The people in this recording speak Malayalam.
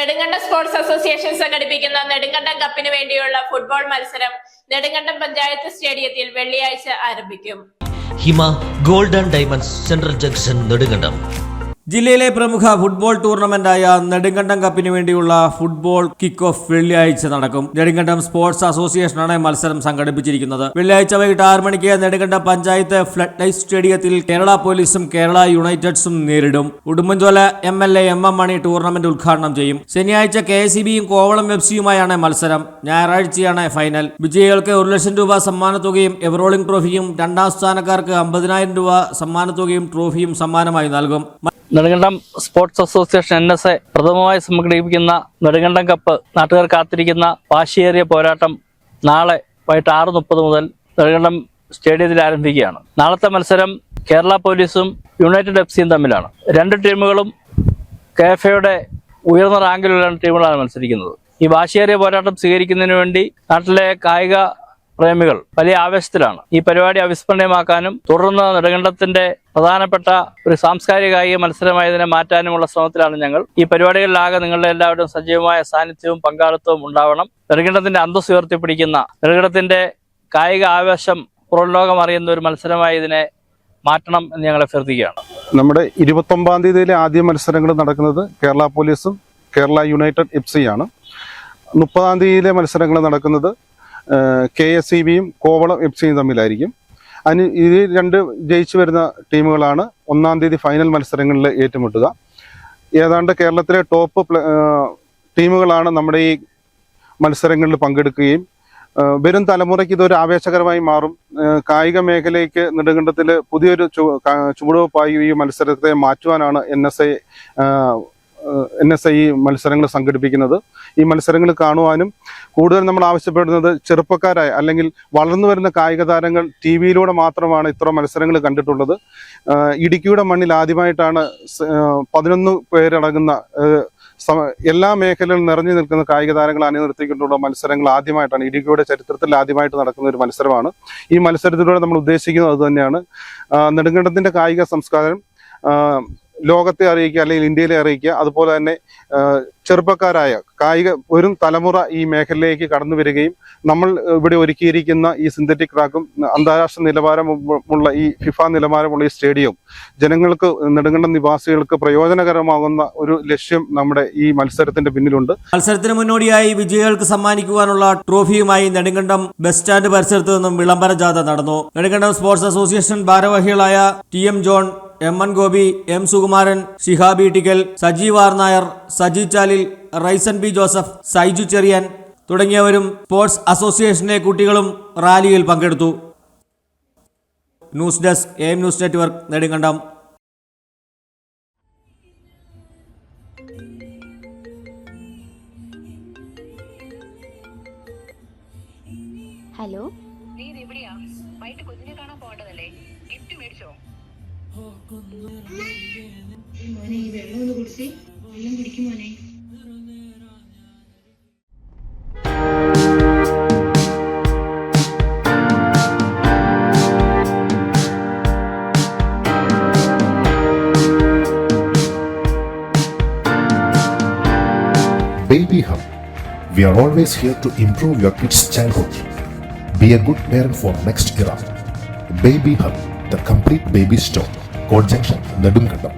നെടുങ്കണ്ടം സ്പോർട്സ് അസോസിയേഷൻ സംഘടിപ്പിക്കുന്ന നെടുങ്കണ്ടം കപ്പിന് വേണ്ടിയുള്ള ഫുട്ബോൾ മത്സരം നെടുങ്കണ്ടം പഞ്ചായത്ത് സ്റ്റേഡിയത്തിൽ വെള്ളിയാഴ്ച ആരംഭിക്കും. Hima golden diamonds central junction Nedumkandam. ജില്ലയിലെ പ്രമുഖ ഫുട്ബോൾ ടൂർണമെന്റായ നെടുങ്കണ്ടം കപ്പിന് വേണ്ടിയുള്ള ഫുട്ബോൾ കിക്ക് ഓഫ് വെള്ളിയാഴ്ച നടക്കും. നെടുങ്കണ്ടം സ്പോർട്സ് അസോസിയേഷനാണ് മത്സരം സംഘടിപ്പിച്ചിരിക്കുന്നത്. വെള്ളിയാഴ്ച വൈകിട്ട് 6 മണിക്ക് നെടുങ്കണ്ടം പഞ്ചായത്ത് ഫ്ലഡ് ലൈറ്റ് സ്റ്റേഡിയത്തിൽ കേരള പോലീസും കേരള യുണൈറ്റഡ്സും നേരിടും. ഉടുമ്പൻചോല MLA MM മണി ടൂർണമെന്റ് ഉദ്ഘാടനം ചെയ്യും. ശനിയാഴ്ച KSEBയും കോവളം FC-യുമായാണ് മത്സരം. ഞായറാഴ്ചയാണ് ഫൈനൽ. വിജയികൾക്ക് 1 ലക്ഷം രൂപ സമ്മാനത്തുകയും എവറോളിംഗ് ട്രോഫിയും, 2ാം സ്ഥാനക്കാർക്ക് 50,000 രൂപ സമ്മാനത്തുകയും ട്രോഫിയും സമ്മാനമായി നൽകും. നെടുങ്കണ്ടം സ്പോർട്സ് അസോസിയേഷൻ NSA പ്രഥമമായി സംഘടിപ്പിക്കുന്ന നെടുങ്കണ്ടം കപ്പ് നാട്ടുകാർ കാത്തിരിക്കുന്ന വാശിയേറിയ പോരാട്ടം നാളെ വൈകിട്ട് 6:30 മുതൽ നെടുങ്കണ്ടം സ്റ്റേഡിയത്തിൽ ആരംഭിക്കുകയാണ്. നാളത്തെ മത്സരം കേരള പോലീസും യുണൈറ്റഡ് FC-യും തമ്മിലാണ്. 2 ടീമുകളും KFAയുടെ ഉയർന്ന റാങ്കിലുള്ള ടീമുകളാണ് മത്സരിക്കുന്നത്. ഈ വാശിയേറിയ പോരാട്ടം സ്വീകരിക്കുന്നതിന് വേണ്ടി നാട്ടിലെ കായിക പ്രേമികൾ വലിയ ആവേശത്തിലാണ്. ഈ പരിപാടി അവിസ്മരണീയമാക്കാനും തുടർന്ന് നെടുങ്കണ്ടത്തിന്റെ പ്രധാനപ്പെട്ട ഒരു സാംസ്കാരിക കായിക മത്സരമായതിനെ മാറ്റാനുമുള്ള ശ്രമത്തിലാണ് ഞങ്ങൾ. ഈ പരിപാടികളിലാകെ നിങ്ങളുടെ എല്ലാവരുടെയും സജീവമായ സാന്നിധ്യവും പങ്കാളിത്തവും ഉണ്ടാവണം. നെടുങ്കണ്ടത്തിന്റെ അന്തസ്സ് ഉയർത്തിപ്പിടിക്കുന്ന, നെടുങ്കണ്ടത്തിന്റെ കായിക ആവേശം പുറം ലോകം അറിയുന്ന ഒരു മത്സരമായി ഇതിനെ മാറ്റണം എന്ന് ഞങ്ങൾ അഭ്യർത്ഥിക്കുകയാണ്. നമ്മുടെ 29-ാം തീയതിയിലെ ആദ്യ മത്സരങ്ങൾ നടക്കുന്നത് കേരള പോലീസും കേരള യുണൈറ്റഡ് FC-യാണ്. 30-ാം തീയതിയിലെ മത്സരങ്ങൾ നടക്കുന്നത് KSEBയും കോവളം FC-യും തമ്മിലായിരിക്കും. അതിന് ഇത് 2 ജയിച്ചു വരുന്ന ടീമുകളാണ് 1-ാം തീയതി ഫൈനൽ മത്സരങ്ങളിൽ ഏറ്റുമുട്ടുക. ഏതാണ്ട് കേരളത്തിലെ ടോപ്പ് ടീമുകളാണ് നമ്മുടെ ഈ മത്സരങ്ങളിൽ പങ്കെടുക്കുകയും വരും തലമുറയ്ക്ക് ഇതൊരു ആവേശകരമായി മാറും. കായിക മേഖലയ്ക്ക് നെടുങ്കണ്ടത്തിൽ പുതിയൊരു ചുവടുവെപ്പായി ഈ മത്സരത്തെ മാറ്റുവാനാണ് NSA ഈ മത്സരങ്ങൾ സംഘടിപ്പിക്കുന്നത്. ഈ മത്സരങ്ങൾ കാണുവാനും കൂടുതൽ നമ്മൾ ആവശ്യപ്പെടുന്നത് ചെറുപ്പക്കാരായ അല്ലെങ്കിൽ വളർന്നു വരുന്ന കായിക താരങ്ങൾ TV-യിലൂടെ മാത്രമാണ് ഇത്ര മത്സരങ്ങൾ കണ്ടിട്ടുള്ളത്. ഇടുക്കിയുടെ മണ്ണിൽ ആദ്യമായിട്ടാണ് 11 പേരടങ്ങുന്ന എല്ലാ മേഖലകളിലും നിറഞ്ഞു നിൽക്കുന്ന കായിക താരങ്ങൾ അണിനിർത്തിക്കൊണ്ടുള്ള മത്സരങ്ങൾ ആദ്യമായിട്ടാണ്, ഇടുക്കിയുടെ ചരിത്രത്തിൽ ആദ്യമായിട്ട് നടക്കുന്ന ഒരു മത്സരമാണ്. ഈ മത്സരത്തിലൂടെ നമ്മൾ ഉദ്ദേശിക്കുന്നത് അതുതന്നെയാണ്. നെടുങ്കണ്ടത്തിന്റെ കായിക സംസ്കാരം ലോകത്തെ അറിയിക്കുക, അല്ലെങ്കിൽ ഇന്ത്യയിലെ അറിയിക്കുക. അതുപോലെ തന്നെ ചെറുപ്പക്കാരായ വരും തലമുറ ഈ മേഖലയിലേക്ക് കടന്നു വരികയും നമ്മൾ ഇവിടെ ഒരുക്കിയിരിക്കുന്ന ഈ സിന്തറ്റിക് ട്രാക്കും അന്താരാഷ്ട്ര നിലവാരമുള്ള ഈ FIFA നിലവാരമുള്ള ഈ സ്റ്റേഡിയവും ജനങ്ങൾക്ക്, നെടുങ്കണ്ടം നിവാസികൾക്ക് പ്രയോജനകരമാകുന്ന ഒരു ലക്ഷ്യം നമ്മുടെ ഈ മത്സരത്തിന്റെ പിന്നിലുണ്ട്. മത്സരത്തിന് മുന്നോടിയായി വിജയികൾക്ക് സമ്മാനിക്കുവാനുള്ള ട്രോഫിയുമായി നെടുങ്കണ്ടം ബസ് സ്റ്റാൻഡ് പരിസരത്ത് നിന്നും വിളംബര ജാഥ നടന്നു. നെടുങ്കണ്ടം സ്പോർട്സ് അസോസിയേഷൻ ഭാരവാഹികളായ TM John, MN Gopi, M Sukumaran, Shihabi Tikkal, Sajeev R Nair, Saji Chalil, Raisen B Joseph, Saiju Cheriyan തുടങ്ങിയവരും സ്പോർട്സ് അസോസിയേഷനിലെ കുട്ടികളും റാലിയിൽ പങ്കെടുത്തു. News desk AM news network, Nedumkandam. Hello, നീ എവിടെയാ? വൈകിട്ട് കുഞ്ഞിനെ കാണാൻ പോകേണ്ടതല്ലേ? ഗിഫ്റ്റ് മേടിച്ചോ? മോനെ, ഈ വെള്ളം ഒന്ന് കുടിച്ചേ. വെള്ളം കുടിക്കും മോനെ. Baby Hub. We are always here to improve your kids' childhood. Be a good parent for next era. Baby Hub, the complete baby store. Court Junction, Nedumkandam.